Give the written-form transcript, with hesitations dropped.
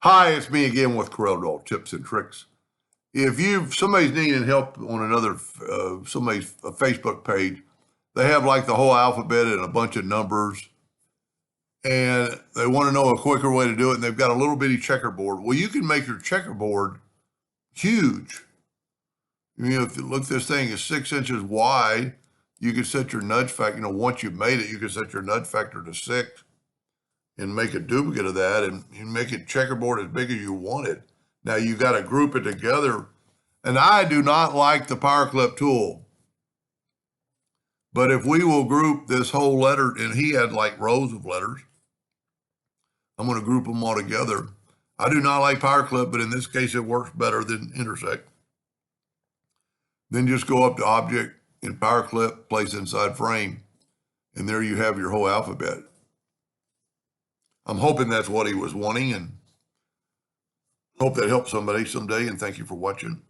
Hi, it's me again with Corel tips and tricks. If somebody's needing help on another somebody's a Facebook page, they have like the whole alphabet and a bunch of numbers, and they want to know a quicker way to do it, and they've got a little bitty checkerboard. Well, you can make your checkerboard huge. If you look, this thing is 6 inches wide. You can set your nudge factor. Once you've made it, you can set your nudge factor to 6 and make a duplicate of that and make it checkerboard as big as you want it. Now you got to group it together. And I do not like the PowerClip tool. But if we will group this whole letter, and he had like rows of letters, I'm going to group them all together. I do not like PowerClip, but in this case, it works better than Intersect. Then just go up to Object in PowerClip, place inside frame, and there you have your whole alphabet. I'm hoping that's what he was wanting, and hope that helps somebody someday, and thank you for watching.